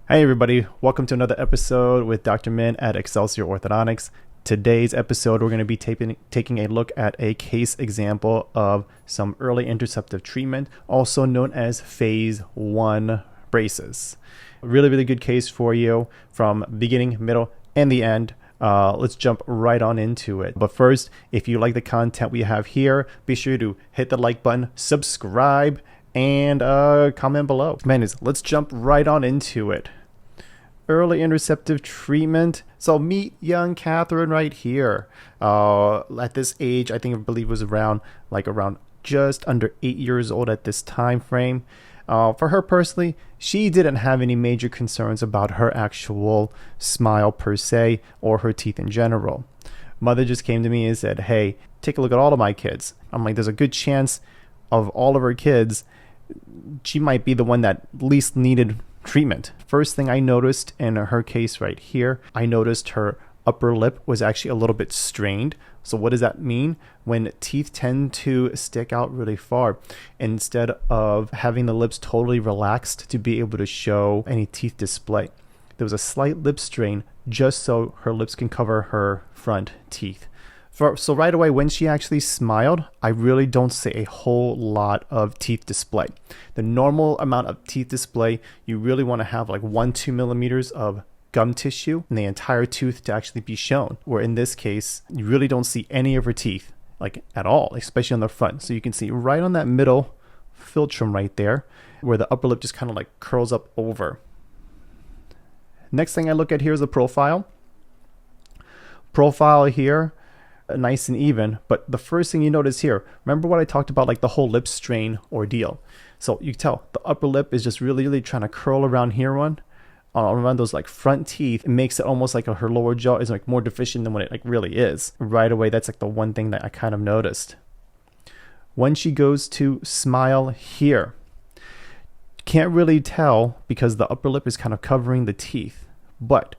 Hey everybody, welcome to another episode with Dr. Minh at Excelsior Orthodontics. Today's episode, we're going to be taking a look at a case example of some early interceptive treatment, also known as phase 1 braces. Really good case for you from beginning, middle, and the end. Let's jump right on into it. But first, if you like the content we have here, be sure to hit the like button, subscribe, and comment below. Let's jump right on into it. Early interceptive treatment. So meet young Catherine right here. At this age, I believe was around just under 8 years old at this time frame. For her personally, she didn't have any major concerns about her actual smile per se or her teeth in general. Mother just came to me and said, hey, take a look at all of my kids. I'm like, there's a good chance of all of her kids, she might be the one that least needed treatment. First thing I noticed in her case right here, I noticed her upper lip was actually a little bit strained. So what does that mean? When teeth tend to stick out really far, instead of having the lips totally relaxed to be able to show any teeth display, there was a slight lip strain just so her lips can cover her front teeth. So right away, when she actually smiled, I really don't see a whole lot of teeth display. The normal amount of teeth display, you really want to have like 1-2 millimeters of gum tissue in the entire tooth to actually be shown. Where in this case, you really don't see any of her teeth, like at all, especially on the front. So you can see right on that middle philtrum right there, where the upper lip just kind of like curls up over. Next thing I look at here is the profile. Profile here, nice and even, but the first thing you notice here, remember what I talked about, like the whole lip strain ordeal. So you can tell the upper lip is just really trying to curl around here around those like front teeth. It makes it almost like her lower jaw is like more deficient than what it like really is. Right away, that's like the one thing that I kind of noticed. When she goes to smile here, can't really tell because the upper lip is kind of covering the teeth, but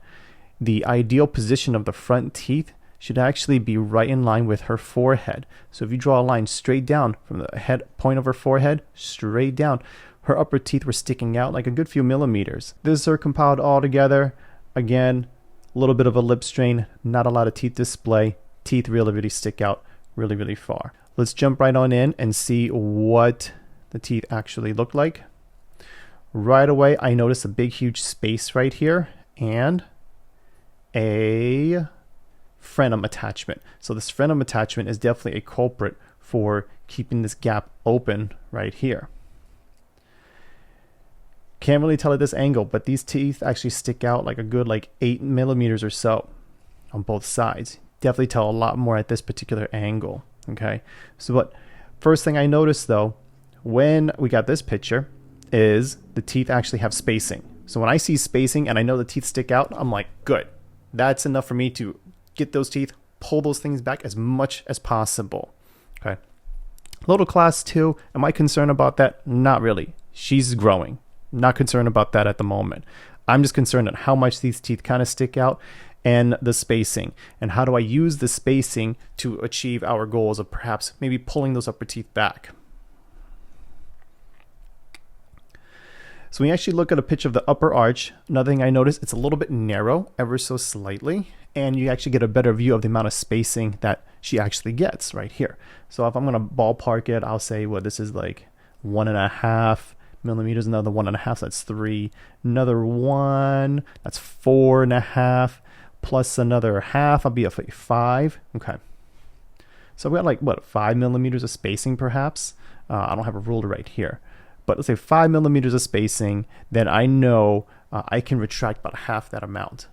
the ideal position of the front teeth should actually be right in line with her forehead. So if you draw a line straight down from the head point of her forehead, straight down, her upper teeth were sticking out like a good few millimeters. This is her compiled all together. Again, a little bit of a lip strain, not a lot of teeth display. Teeth really stick out really far. Let's jump right on in and see what the teeth actually look like. Right away, I notice a big huge space right here and a frenum attachment. So this frenum attachment is definitely a culprit for keeping this gap open right here. Can't really tell at this angle, but these teeth actually stick out like a good 8 millimeters or so on both sides. Definitely tell a lot more at this particular angle. Okay, so what first thing I noticed though when we got this picture is the teeth actually have spacing. So when I see spacing and I know the teeth stick out, I'm like, good, that's enough for me to get those teeth, pull those things back as much as possible. Okay. Little class 2, am I concerned about that? Not really. She's growing. Not concerned about that at the moment. I'm just concerned at how much these teeth kind of stick out and the spacing. And how do I use the spacing to achieve our goals of perhaps maybe pulling those upper teeth back. So when you actually look at a picture of the upper arch, another thing I noticed, it's a little bit narrow, ever so slightly, and you actually get a better view of the amount of spacing that she actually gets right here. So if I'm going to ballpark it, I'll say, well, this is like 1.5 millimeters, another 1.5, so that's 3, another 1, that's 4.5, plus another half, I'll be at 5. Okay. So we got like, what, 5 millimeters of spacing perhaps? I don't have a ruler right here. But let's say 5 millimeters of spacing, then I know I can retract about half that amount.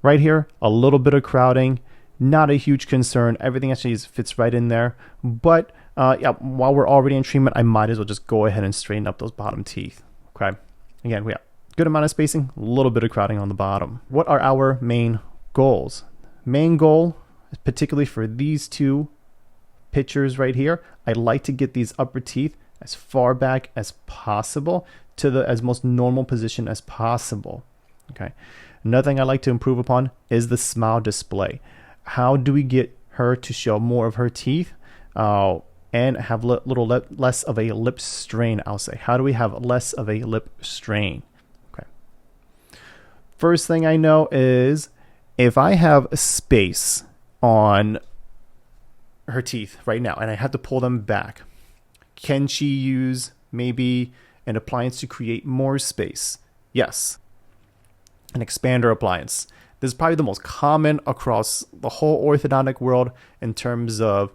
Right here, a little bit of crowding, not a huge concern. Everything actually fits right in there. But yeah, while we're already in treatment, I might as well just go ahead and straighten up those bottom teeth. Okay. Again, we have good amount of spacing, a little bit of crowding on the bottom. What are our main goals? Main goal, particularly for these two pictures right here, I like to get these upper teeth as far back as possible to the as most normal position as possible. Okay. Another thing I like to improve upon is the smile display. How do we get her to show more of her teeth? and have less of a lip strain, I'll say. How do we have less of a lip strain? Okay. First thing I know is if I have a space on her teeth right now and I have to pull them back, can she use maybe an appliance to create more space? Yes. An expander appliance. This is probably the most common across the whole orthodontic world in terms of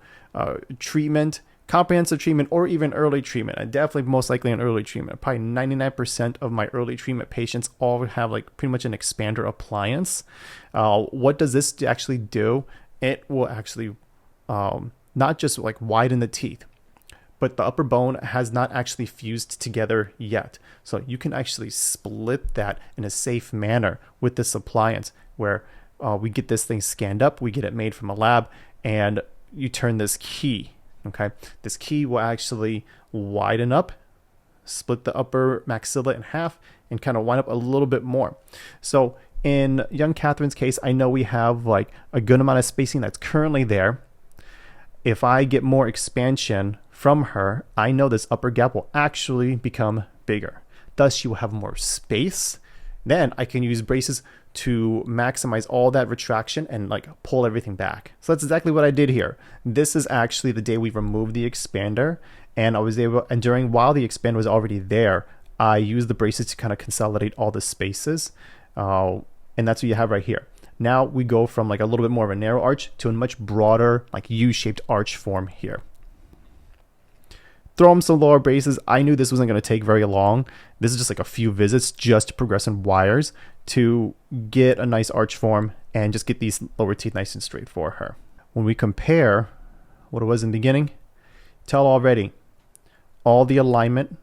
treatment, comprehensive treatment, or even early treatment. And definitely most likely an early treatment. Probably 99% of my early treatment patients all have like pretty much an expander appliance. What does this actually do? It will actually not just like widen the teeth, but the upper bone has not actually fused together yet. So you can actually split that in a safe manner with this appliance where we get this thing scanned up, we get it made from a lab, and you turn this key, okay? This key will actually widen up, split the upper maxilla in half, and kind of wind up a little bit more. So in young Catherine's case, I know we have like a good amount of spacing that's currently there. If I get more expansion from her, I know this upper gap will actually become bigger. Thus, she will have more space. Then I can use braces to maximize all that retraction and like pull everything back. So that's exactly what I did here. This is actually the day we removed the expander, and I was able, and while the expander was already there, I used the braces to kind of consolidate all the spaces. And that's what you have right here. Now we go from like a little bit more of a narrow arch to a much broader like U-shaped arch form here. Throw them some lower braces. I knew this wasn't going to take very long. This is just like a few visits just to progress in wires to get a nice arch form and just get these lower teeth nice and straight for her. When we compare what it was in the beginning, tell already all the alignment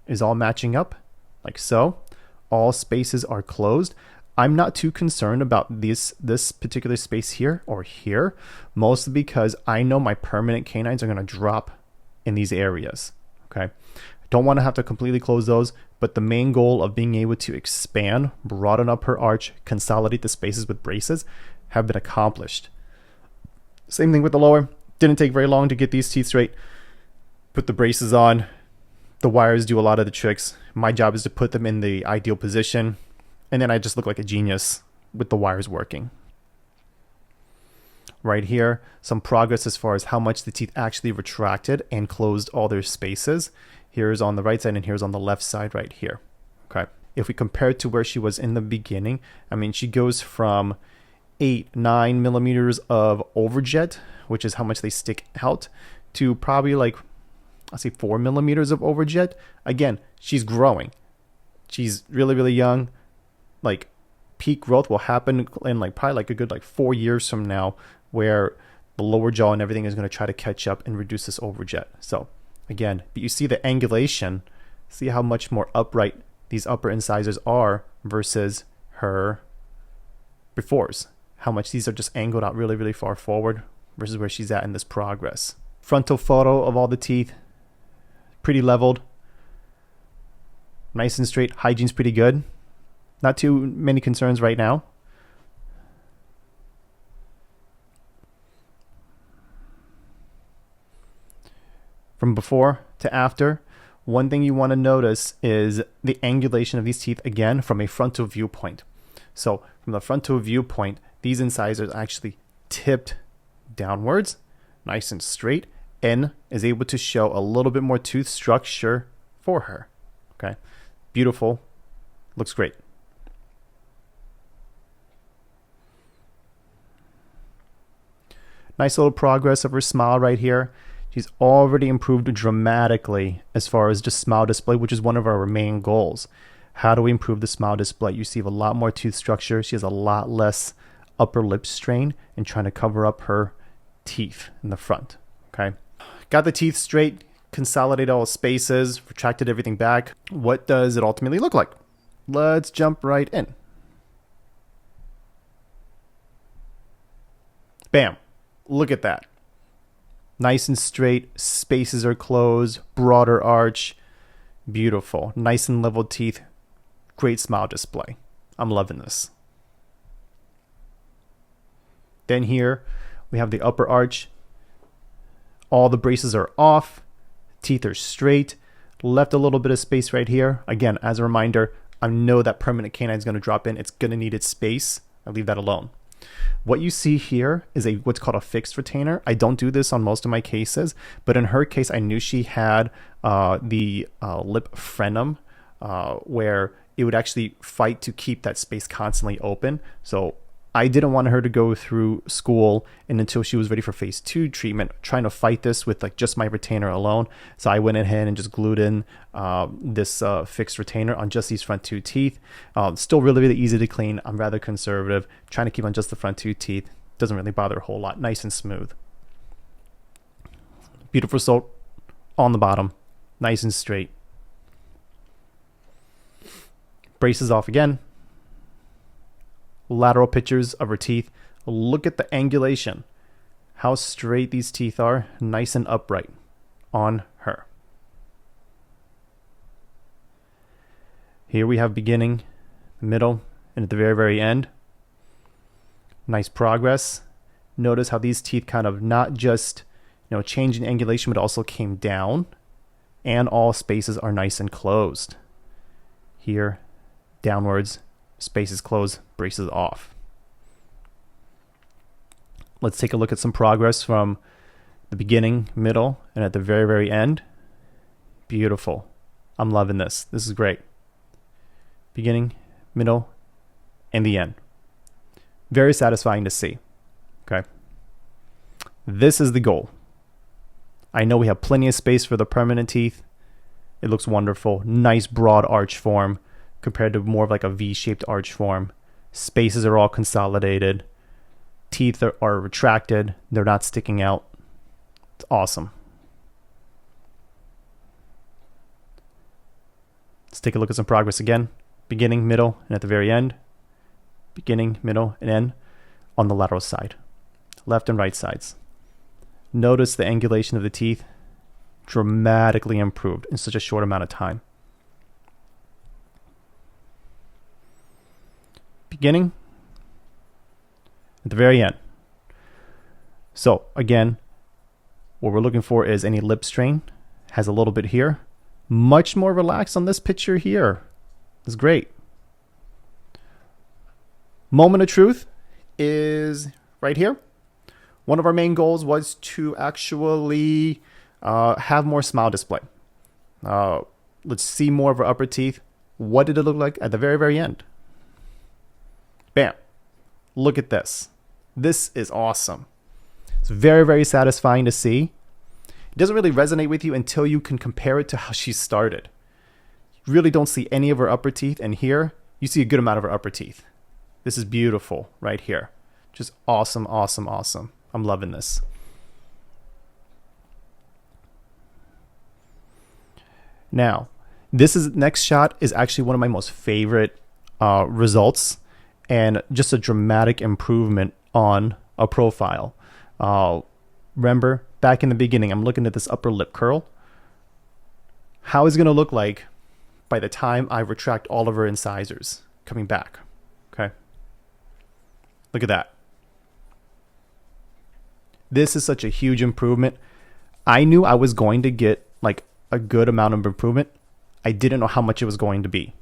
is all matching up like so. All spaces are closed. I'm not too concerned about this particular space here or here, mostly because I know my permanent canines are going to drop in these areas. Okay, I don't want to have to completely close those, but the main goal of being able to expand, broaden up her arch, consolidate the spaces with braces have been accomplished. Same thing with the lower. Didn't take very long to get these teeth straight. Put the braces on. The wires do a lot of the tricks. My job is to put them in the ideal position, and then I just look like a genius with the wires working. Right here, some progress as far as how much the teeth actually retracted and closed all their spaces. Here's on the right side and here's on the left side right here. Okay. If we compare it to where she was in the beginning, I mean, she goes from 8-9 millimeters of overjet, which is how much they stick out, to probably like, I'll say 4 millimeters of overjet. Again, she's growing. She's really, really young. Like peak growth will happen in like probably like a good like 4 years from now, where the lower jaw and everything is going to try to catch up and reduce this overjet. So again, but you see the angulation, see how much more upright these upper incisors are versus her befores. How much these are just angled out really, really far forward versus where she's at in this progress. Frontal photo of all the teeth, pretty leveled, nice and straight. Hygiene's pretty good. Not too many concerns right now. From before to after, one thing you want to notice is the angulation of these teeth again from a frontal viewpoint. So from the frontal viewpoint, these incisors actually tipped downwards, nice and straight, and is able to show a little bit more tooth structure for her. Okay, beautiful, looks great. Nice little progress of her smile right here. She's already improved dramatically as far as just smile display, which is one of our main goals. How do we improve the smile display? You see a lot more tooth structure. She has a lot less upper lip strain and trying to cover up her teeth in the front. Okay, got the teeth straight, consolidated all spaces, retracted everything back. What does it ultimately look like? Let's jump right in. Bam. Look at that. Nice and straight, spaces are closed, broader arch, beautiful. Nice and level teeth, great smile display. I'm loving this. Then here we have the upper arch, All the braces are off. Teeth are straight. Left a little bit of space right here. Again, as a reminder, I know that permanent canine is going to drop in. It's going to need its space. I leave that alone. What you see here is what's called a fixed retainer. I don't do this on most of my cases, but in her case, I knew she had the lip frenum where it would actually fight to keep that space constantly open. So I didn't want her to go through school and until she was ready for phase 2 treatment, trying to fight this with like just my retainer alone. So I went ahead and just glued in this fixed retainer on just these front 2 teeth. Still really, really easy to clean. I'm rather conservative, trying to keep on just the front 2 teeth. Doesn't really bother a whole lot. Nice and smooth. Beautiful result on the bottom. Nice and straight. Braces off again. Lateral pictures of her teeth. Look at the angulation. How straight these teeth are. Nice and upright on her. Here we have beginning, middle, and at the very, very end. Nice progress. Notice how these teeth kind of not just, change in angulation, but also came down. And all spaces are nice and closed. Here, downwards, spaces closed, braces off. Let's take a look at some progress from the beginning, middle, and at the very, very end. Beautiful. I'm loving this. This is great. Beginning, middle, and the end. Very satisfying to see. Okay. This is the goal. I know we have plenty of space for the permanent teeth. It looks wonderful. Nice broad arch form compared to more of like a V-shaped arch form. Spaces are all consolidated. Teeth are retracted. They're not sticking out. It's awesome. Let's take a look at some progress again. Beginning, middle, and at the very end. Beginning, middle, and end on the lateral side. Left and right sides. Notice the angulation of the teeth dramatically improved in such a short amount of time. Beginning at the very end. So again, what we're looking for is any lip strain. Has a little bit here. Much more relaxed on this picture here. It's great. Moment of truth is right here. One of our main goals was to actually have more smile display. Let's see more of our upper teeth. What did it look like at the very, very end? Bam. Look at this. This is awesome. It's very, very satisfying to see. It doesn't really resonate with you until you can compare it to how she started. You really don't see any of her upper teeth, and here you see a good amount of her upper teeth. This is beautiful right here. Just awesome, awesome, awesome. I'm loving this. Now, next shot is actually one of my most favorite results, and just a dramatic improvement on a profile. Remember, back in the beginning, I'm looking at this upper lip curl. How is it going to look like by the time I retract all of her incisors coming back? Okay. Look at that. This is such a huge improvement. I knew I was going to get like a good amount of improvement. I didn't know how much it was going to be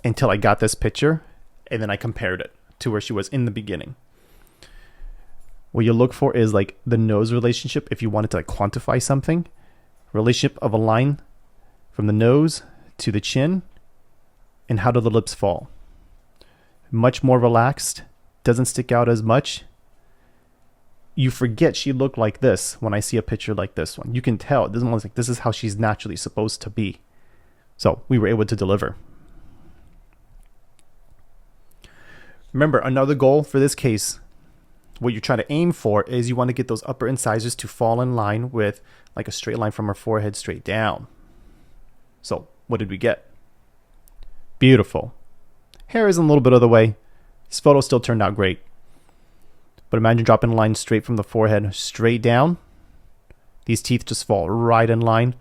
until I got this picture, and then I compared it to where she was in the beginning. What you look for is like the nose relationship. If you wanted to like quantify something, relationship of a line from the nose to the chin, and how do the lips fall? Much more relaxed, doesn't stick out as much. You forget she looked like this when I see a picture like this one. You can tell this is how she's naturally supposed to be. So we were able to deliver. Remember, another goal for this case, what you're trying to aim for is you want to get those upper incisors to fall in line with like a straight line from her forehead straight down. So what did we get? Beautiful. Hair is a little bit of the way. This photo still turned out great. But imagine dropping a line straight from the forehead straight down. These teeth just fall right in line.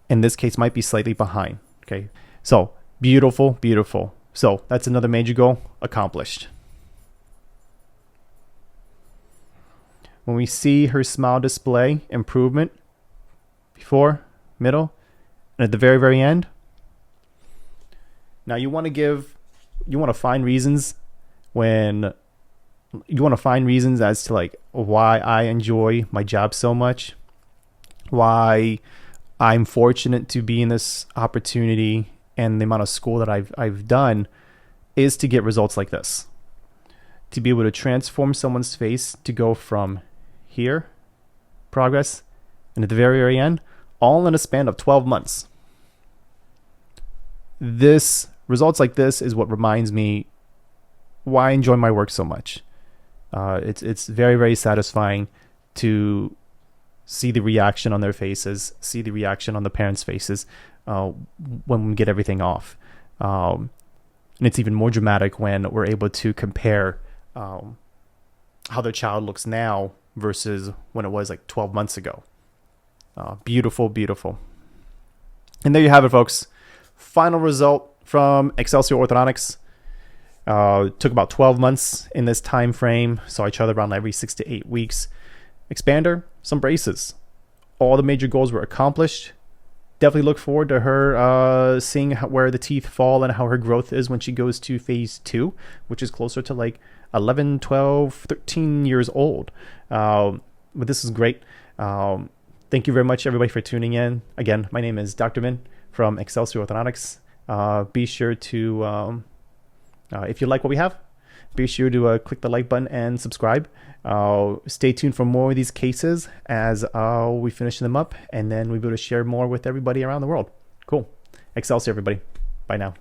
In this case, might be slightly behind. Okay, so beautiful, beautiful. So that's another major goal accomplished. when we see her smile display improvement before, middle, and at the very, very end. Now you want to find reasons as to like why I enjoy my job so much, why I'm fortunate to be in this opportunity, and the amount of school that I've done is to get results like this. To be able to transform someone's face to go from here, progress, and at the very, very end, all in a span of 12 months. Results like this is what reminds me why I enjoy my work so much. It's very, very satisfying to see the reaction on their faces, see the reaction on the parents' faces when we get everything off. And it's even more dramatic when we're able to compare how their child looks now versus when it was like 12 months ago. Beautiful, beautiful. And there you have it, folks. Final result from Excelsior Orthodontics. Took about 12 months in this time frame. Saw each other around every 6 to 8 weeks. Expander, some braces. All the major goals were accomplished. Definitely look forward to her seeing where the teeth fall and how her growth is when she goes to phase 2, which is closer to like 11, 12, 13 years old. But this is great. Thank you very much, everybody, for tuning in. Again, my name is Dr. Minh from Excelsior Orthodontics. Be sure to, if you like what we have, be sure to click the like button and subscribe. Stay tuned for more of these cases as we finish them up, and then we'll be able to share more with everybody around the world. Cool. Excelsior, everybody. Bye now.